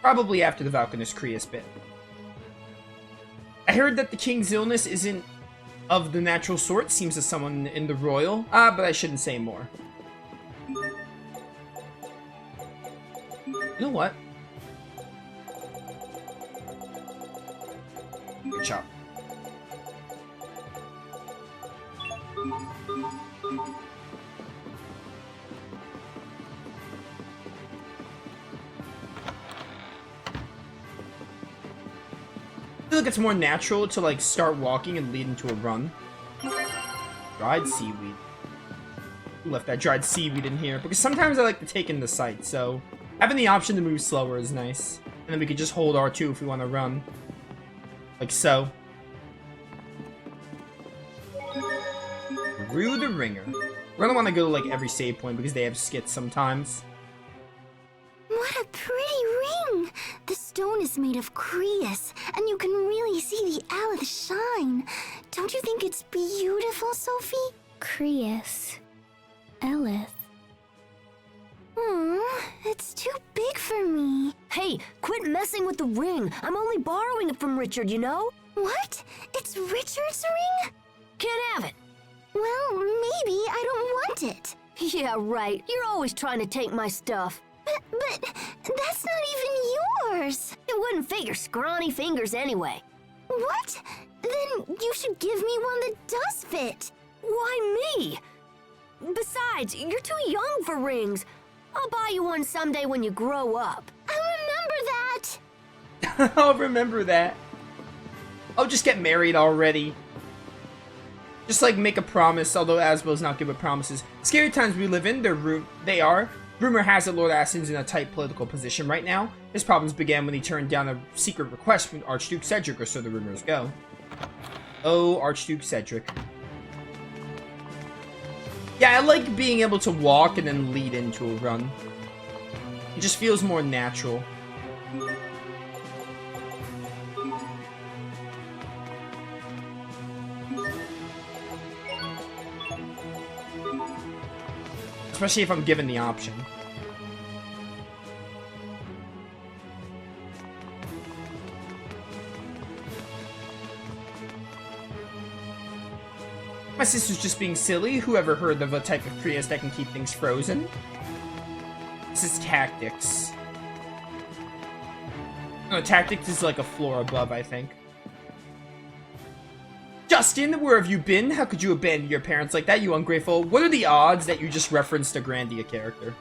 Probably after the Valkanus Creus bit. I heard that the king's illness isn't of the natural sort, seems to someone in the royal. But I shouldn't say more. You know what? Good job. I feel like it's more natural to like start walking and lead into a run. Dried seaweed. Who left that dried seaweed in here? Because sometimes I like to take in the sight, so having the option to move slower is nice. And then we could just hold R2 if we want to run. Like so. Through the ringer. We're gonna want to go to like every save point because they have skits sometimes. What a pretty ring! The stone is made of Creus, and you can really see the Aleth shine. Don't you think it's beautiful, Sophie? Creus. Aleth. It's too big for me. Hey, quit messing with the ring. I'm only borrowing it from Richard, you know? What? It's Richard's ring? Can't have it. Well, maybe I don't want it. Yeah, right. You're always trying to take my stuff. But that's not even yours. It wouldn't fit your scrawny fingers anyway. What? Then you should give me one that does fit. Why me? Besides, you're too young for rings. I'll buy you one someday when you grow up. I'll remember that. I'll remember that. I'll just get married already. Just like make a promise, although Asbel's not good with promises. Scary times we live in, they are. Rumor has it Lord Aston's in a tight political position right now. His problems began when he turned down a secret request from Archduke Cedric, or so the rumors go. Oh, Archduke Cedric. Yeah, I like being able to walk and then lead into a run. It just feels more natural. Especially if I'm given the option. My sister's just being silly. Whoever heard of a type of Creus that can keep things frozen? This is tactics. No, tactics is like a floor above, I think. Justin, where have you been? How could you abandon your parents like that, you ungrateful? What are the odds that you just referenced a Grandia character?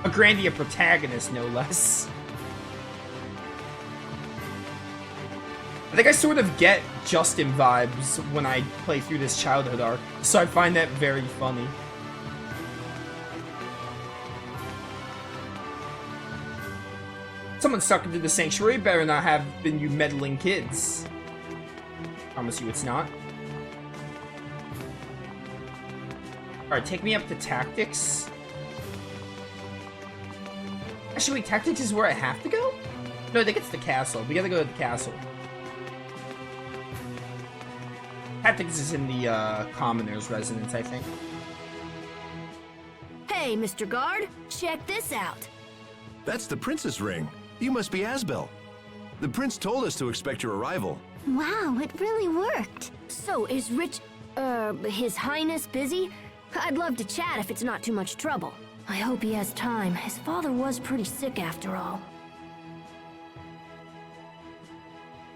A Grandia protagonist, no less. I think I sort of get Justin vibes when I play through this childhood arc, so I find that very funny. Someone stuck into the sanctuary better not have been you meddling kids. Promise you it's not. Alright, take me up to tactics. Actually, wait, tactics is where I have to go? No, I think it's the castle. We gotta go to the castle. Tactics is in the commoner's residence, I think. Hey, Mr. Guard, check this out. That's the princess ring. You must be Asbel. The prince told us to expect your arrival. Wow, it really worked. So, is His Highness busy? I'd love to chat if it's not too much trouble. I hope he has time. His father was pretty sick after all.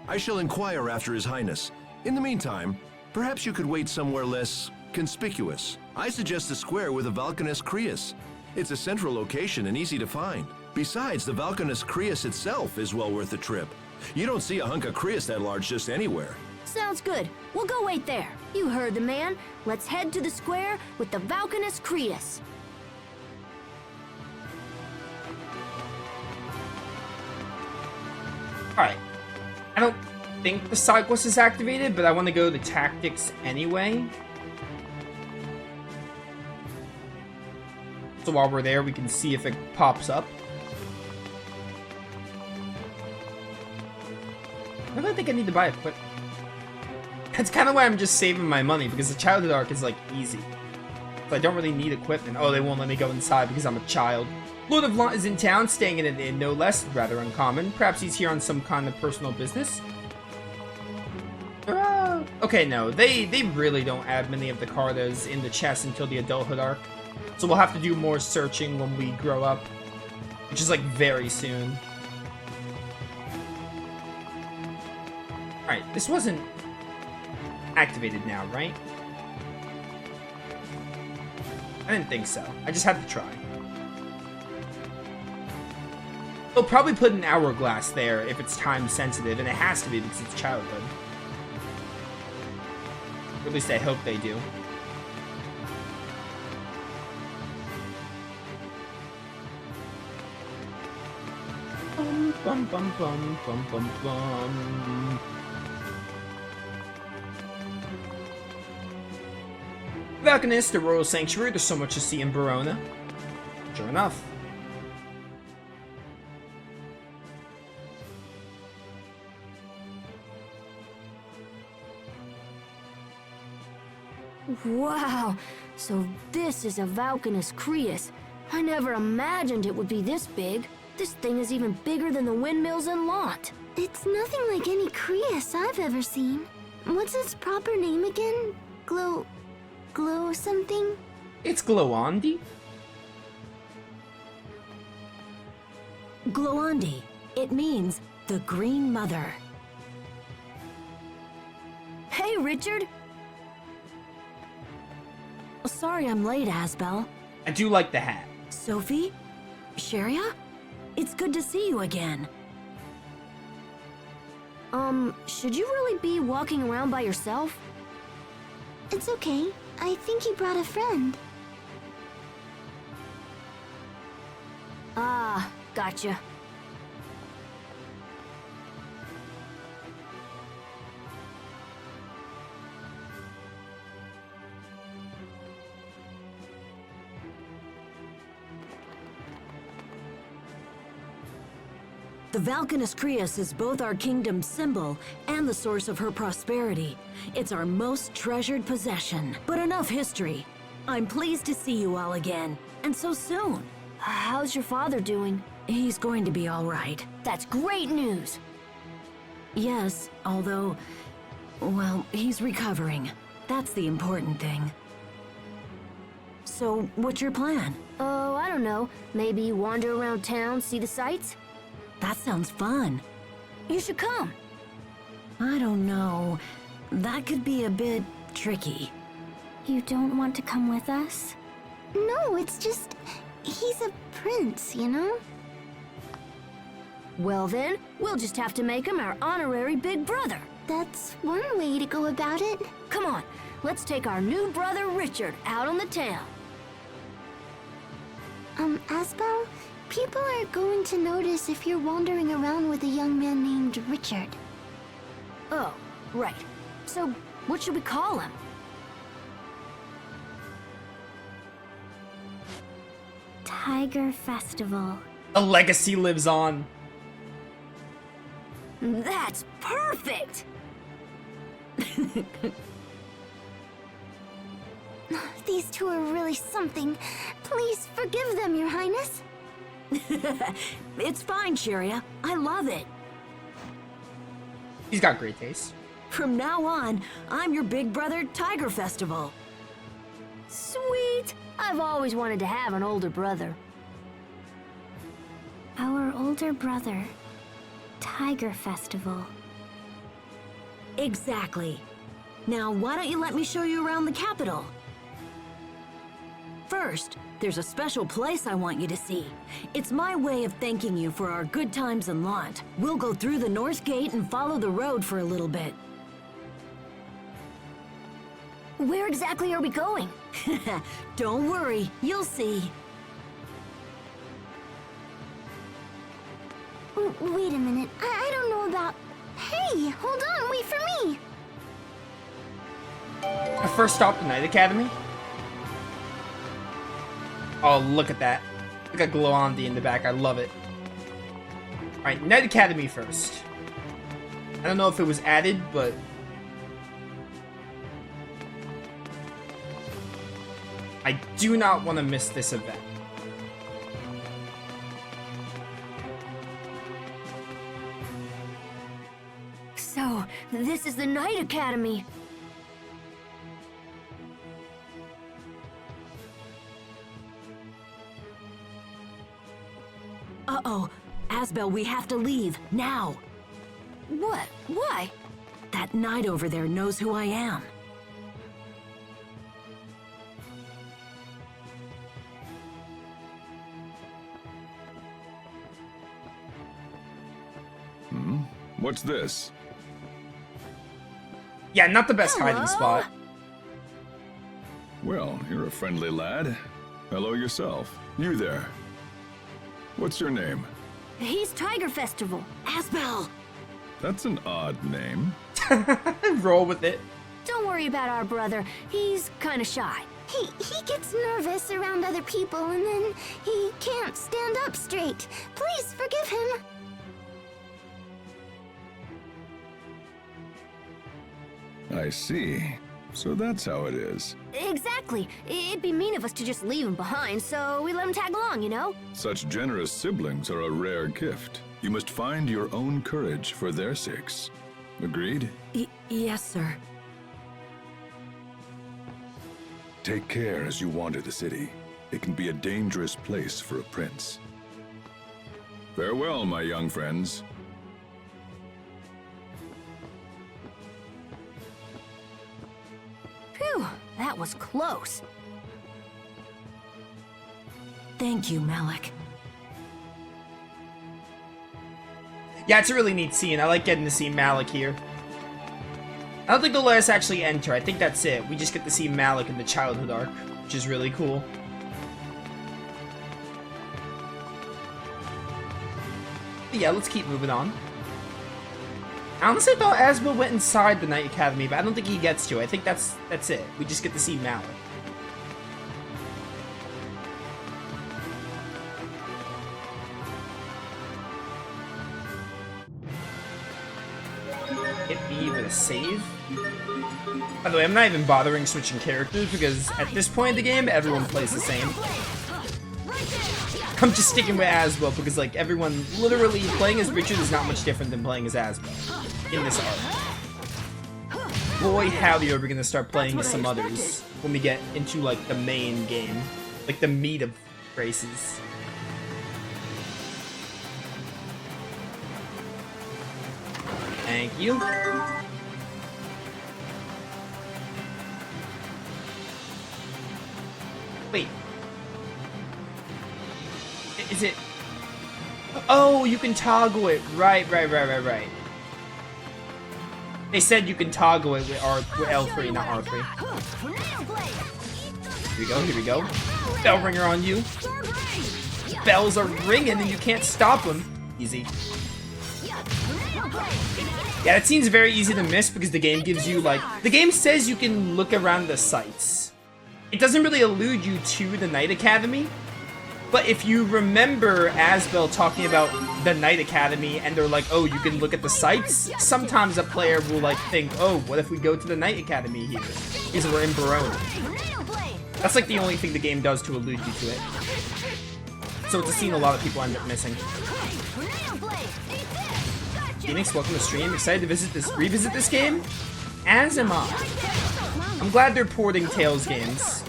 I shall inquire after His Highness. In the meantime, perhaps you could wait somewhere less conspicuous. I suggest the square with the Valkanus Creus. It's a central location and easy to find. Besides, the Valkanus Creus itself is well worth the trip. You don't see a hunk of Creus that large just anywhere. Sounds good. We'll go wait there. You heard the man. Let's head to the square with the Valkanus Creus. Alright. I don't think the side quest is activated, but I want to go to tactics anyway. So while we're there, we can see if it pops up. I don't think I need to buy a quick. That's kind of why I'm just saving my money, because the childhood arc is like easy. So I don't really need equipment. Oh, they won't let me go inside because I'm a child. Lord of Lant is in town, staying in an inn, no less. Rather uncommon. Perhaps he's here on some kind of personal business. Okay, no. They really don't add many of the cartas in the chest until the adulthood arc. So we'll have to do more searching when we grow up. Which is like very soon. Alright, this wasn't activated now, right? I didn't think so. I just had to try. They'll probably put an hourglass there if it's time sensitive, and it has to be because it's childhood. Or at least I hope they do. Bum bum bum bum bum bum bum. Valkanist, the Royal Sanctuary. There's so much to see in Barona. Sure enough. Wow, so this is a Valkanus Creus. I never imagined it would be this big. This thing is even bigger than the windmills in Lant. It's nothing like any Creus I've ever seen. What's its proper name again? Glow something? It's Glowandi? Glowandi. It means the Green Mother. Hey, Richard. Sorry I'm late, Asbel. I do like the hat. Sophie? Sheria? It's good to see you again. Should you really be walking around by yourself? It's okay. I think he brought a friend. Ah, gotcha. The Valkanus Creus is both our kingdom's symbol and the source of her prosperity. It's our most treasured possession. But enough history. I'm pleased to see you all again, and so soon. How's your father doing? He's going to be all right. That's great news. Yes, although, well, he's recovering. That's the important thing. So, what's your plan? Oh, I don't know. Maybe wander around town, see the sights? That sounds fun. You should come. I don't know. That could be a bit tricky. You don't want to come with us? No, it's just... he's a prince, you know? Well then, we'll just have to make him our honorary big brother. That's one way to go about it. Come on, let's take our new brother Richard out on the town. Asbel, people are going to notice if you're wandering around with a young man named Richard. Oh, right. So, what should we call him? Tiger Festival. A legacy lives on. That's perfect! These two are really something. Please forgive them, Your Highness. It's fine, Sheria. I love it. He's got great taste. From now on, I'm your big brother Tiger Festival. Sweet! I've always wanted to have an older brother. Our older brother. Tiger Festival. Exactly. Now, why don't you let me show you around the capital? First, there's a special place I want you to see. It's my way of thanking you for our good times in Lant. We'll go through the North Gate and follow the road for a little bit. Where exactly are we going? Don't worry, you'll see. Wait a minute. I don't know about... Hey, hold on, wait for me. Our first stop, the Knight Academy. Oh, look at that. Look at Glowandi in the back. I love it. Alright, Knight Academy first. I don't know if it was added, but... I do not want to miss this event. So, this is the Knight Academy. Uh-oh. Asbel, we have to leave, now. What? Why? That knight over there knows who I am. What's this? Yeah, not the best hiding Hello? spot. Well, you're a friendly lad. Hello yourself. You there. What's your name? He's Tiger Festival. Asbel! That's an odd name. Roll with it. Don't worry about our brother. He's kind of shy. He gets nervous around other people and then he can't stand up straight. Please forgive him. I see. So that's how it is. Exactly. It'd be mean of us to just leave him behind, so we let him tag along, you know? Such generous siblings are a rare gift. You must find your own courage for their sakes. Agreed? Yes, sir. Take care as you wander the city. It can be a dangerous place for a prince. Farewell, my young friends. Phew, that was close. Thank you, Malik. Yeah, it's a really neat scene. I like getting to see Malik here. I don't think they'll let us actually enter. I think that's it. We just get to see Malik in the childhood arc, which is really cool. But yeah, let's keep moving on. I honestly thought Asbel went inside the Knight Academy, but I don't think he gets to. I think that's it. We just get to see Malik. Hit B with a save. By the way, I'm not even bothering switching characters because at this point in the game, everyone plays the same. I'm just sticking with Asbel because like everyone literally playing as Richard is not much different than playing as Asbel in this arc. Boy howdy are we gonna start playing as some others when we get into like the main game. Like the meat of races. Thank you. Wait. Is it... Oh, you can toggle it. Right. They said you can toggle it with L3, not R3. Here we go. Bell ringer on you. Bells are ringing and you can't stop them. Easy. Yeah, it seems very easy to miss because the game gives you, like... The game says you can look around the sites. It doesn't really allude you to the Knight Academy. But if you remember Asbel talking about the Knight Academy and they're like, oh, you can look at the sites, sometimes a player will like think, oh, what if we go to the Knight Academy here? Because we're in Barona. That's like the only thing the game does to allude you to it. So it's a scene a lot of people end up missing. Phoenix, welcome to stream. Excited to revisit this game? As am I. I'm glad they're porting Tales games.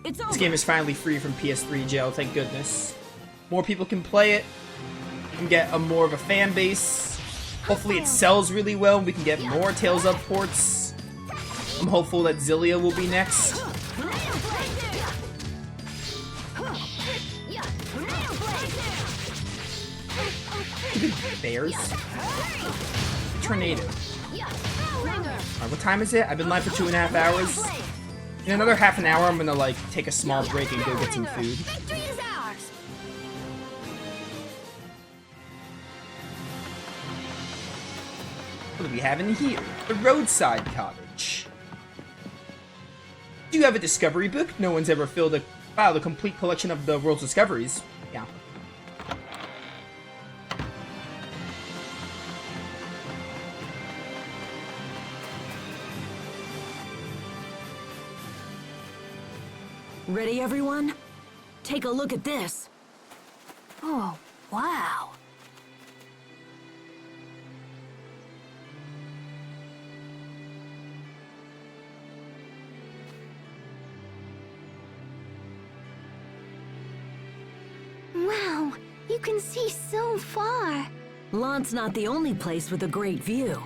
This game is finally free from PS3 jail, thank goodness. More people can play it. We can get more of a fan base. Hopefully it sells really well and we can get more Tales of ports. I'm hopeful that Zillia will be next. Bears. Tornado. Alright, what time is it? I've been live for 2.5 hours. In another half an hour, I'm gonna like take a small break and go get some food. What do we have in here? The roadside cottage. Do you have a discovery book? No one's ever filed a complete collection of the world's discoveries. Yeah. Ready, everyone? Take a look at this. Oh, wow. Wow, you can see so far. Lawn's not the only place with a great view.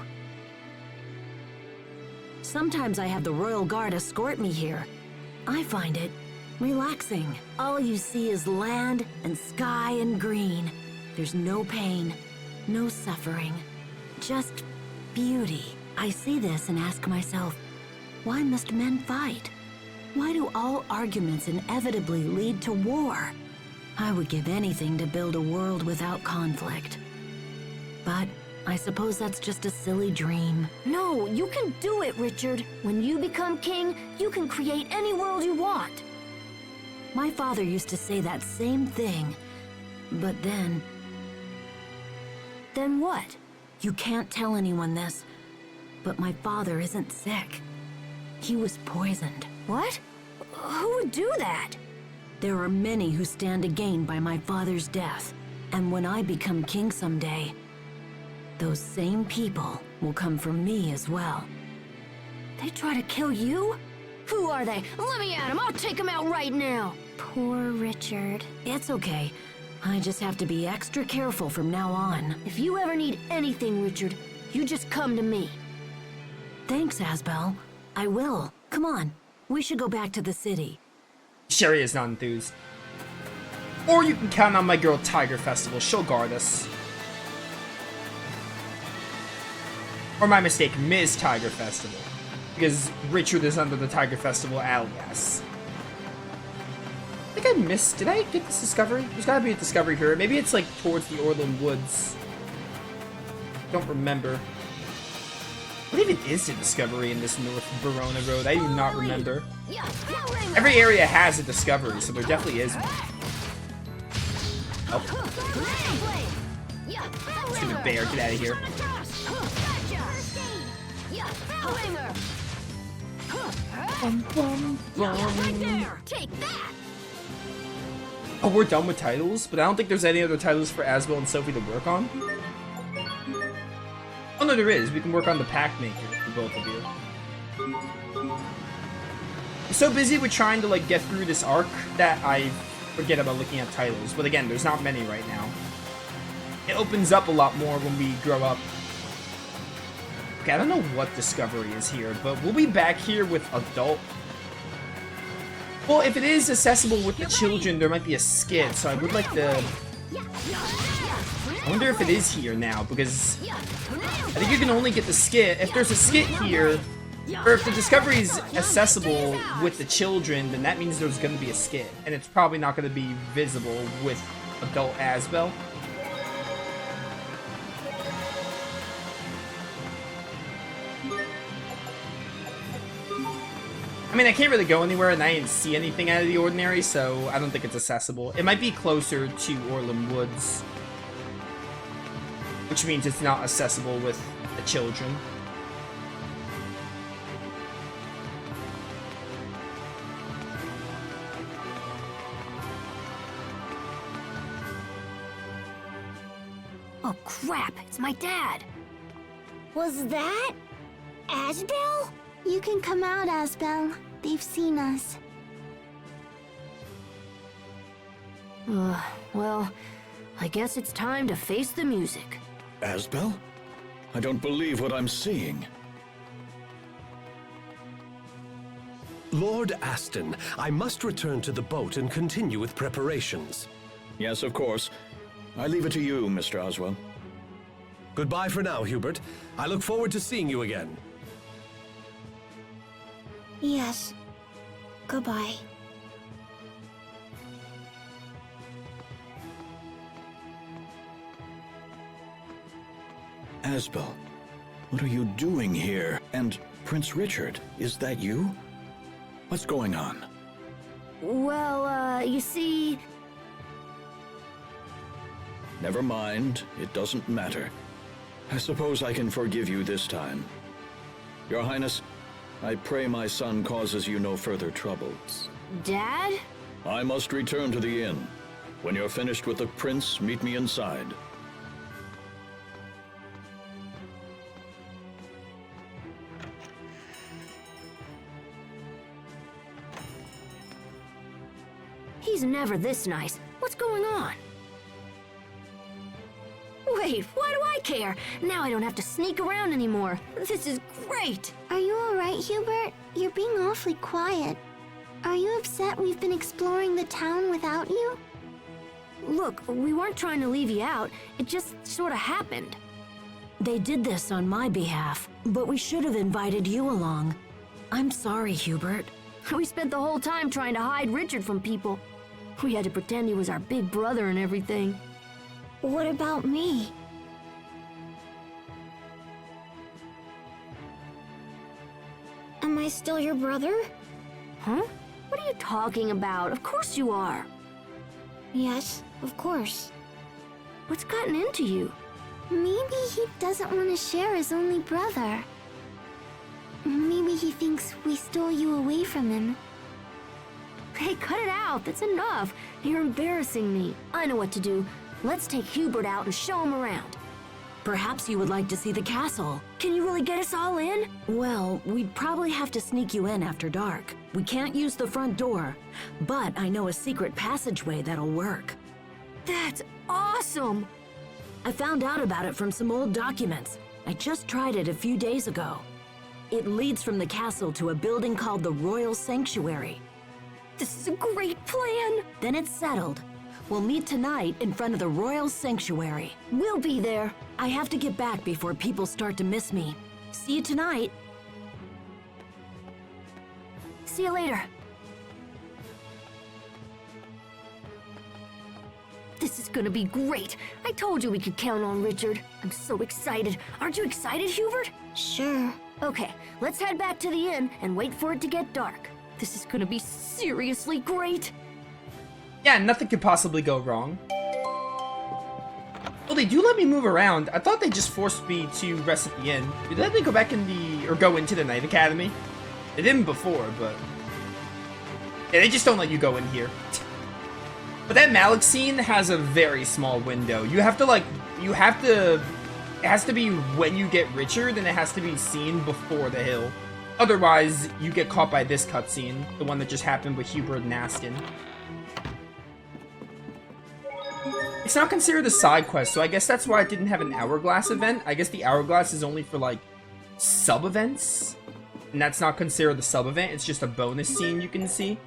Sometimes I have the Royal Guard escort me here. I find it relaxing. All you see is land and sky and green. There's no pain, no suffering, just beauty. I see this and ask myself, why must men fight? Why do all arguments inevitably lead to war? I would give anything to build a world without conflict. But I suppose that's just a silly dream. No, you can do it, Richard. When you become king, you can create any world you want. My father used to say that same thing. But then, Then what? you can't tell anyone this, but my father isn't sick. He was poisoned. What? Who would do that? There are many who stand to gain by my father's death. And when I become king someday, those same people will come for me as well. They try to kill you? Who are they? Let me at them. I'll take them out right now. Poor Richard. It's okay. I just have to be extra careful from now on. If you ever need anything, Richard, you just come to me. Thanks, Asbel. I will. Come on. We should go back to the city. Sherry is not enthused. Or you can count on my girl Tiger Festival. She'll guard us. Or my mistake, Ms. Tiger Festival. Because Richard is under the Tiger Festival alias. I think I missed... Did I get this discovery? There's gotta be a discovery here. Maybe it's like towards the Orland Woods. Don't remember. What even is the discovery in this North Barona Road? I do not remember. Every area has a discovery, so there definitely is one. Oh. Stupid bear, get out of here. Take that! Oh, we're done with titles, but I don't think there's any other titles for Asbel and Sophie to work on. Oh no, there is. We can work on the pack maker for both of you. I'm so busy with trying to like get through this arc that I forget about looking at titles. But again, there's not many right now. It opens up a lot more when we grow up. Okay, I don't know what discovery is here, but we'll be back here with adult. Well, if it is accessible with the children, there might be a skit, so I would like to... I wonder if it is here now, because I think you can only get the skit. If there's a skit here, or if the discovery is accessible with the children, then that means there's going to be a skit, and it's probably not going to be visible with adult Asbel. I mean, I can't really go anywhere, and I didn't see anything out of the ordinary, so I don't think it's accessible. It might be closer to Orland Woods, which means it's not accessible with the children. Oh crap, it's my dad. Was that Asbel? You can come out, Asbel. They've seen us. Well, I guess it's time to face the music. Asbel? I don't believe what I'm seeing. Lord Aston, I must return to the boat and continue with preparations. Yes, of course. I leave it to you, Mr. Oswell. Goodbye for now, Hubert. I look forward to seeing you again. Yes. Goodbye. Asbel, what are you doing here? And Prince Richard, is that you? What's going on? Well, you see... Never mind, it doesn't matter. I suppose I can forgive you this time. Your Highness, I pray my son causes you no further troubles. Dad? I must return to the inn. When you're finished with the prince, meet me inside. He's never this nice. What's going on? Wait, why do I care? Now I don't have to sneak around anymore. This is great! Are you alright, Hubert? You're being awfully quiet. Are you upset we've been exploring the town without you? Look, we weren't trying to leave you out. It just sort of happened. They did this on my behalf, but we should have invited you along. I'm sorry, Hubert. We spent the whole time trying to hide Richard from people. We had to pretend he was our big brother and everything. What about me? Am I still your brother? Huh? What are you talking about? Of course you are. Yes, of course. What's gotten into you? Maybe he doesn't want to share his only brother. Maybe he thinks we stole you away from him. Hey, cut it out. That's enough. You're embarrassing me. I know what to do. Let's take Hubert out and show him around. Perhaps you would like to see the castle. Can you really get us all in? Well, we'd probably have to sneak you in after dark. We can't use the front door, but I know a secret passageway that'll work. That's awesome! I found out about it from some old documents. I just tried it a few days ago. It leads from the castle to a building called the Royal Sanctuary. This is a great plan! Then it's settled. We'll meet tonight in front of the Royal Sanctuary. We'll be there. I have to get back before people start to miss me. See you tonight. See you later. This is gonna be great. I told you we could count on Richard. I'm so excited. Aren't you excited, Hubert? Sure. Okay, let's head back to the inn and wait for it to get dark. This is gonna be seriously great. Yeah, nothing could possibly go wrong. Oh, they do let me move around. I thought they just forced me to rest at the inn. Did they let me go back in or go into the Night Academy? They didn't before, but... yeah, they just don't let you go in here. But that Malik scene has a very small window. You have to, it has to be when you get Richard, and it has to be seen before the hill. Otherwise, you get caught by this cutscene, the one that just happened with Hubert and Aston. It's not considered a side quest, so I guess that's why it didn't have an hourglass event. I guess the hourglass is only for, like, sub-events. And that's not considered the sub-event, it's just a bonus scene you can see.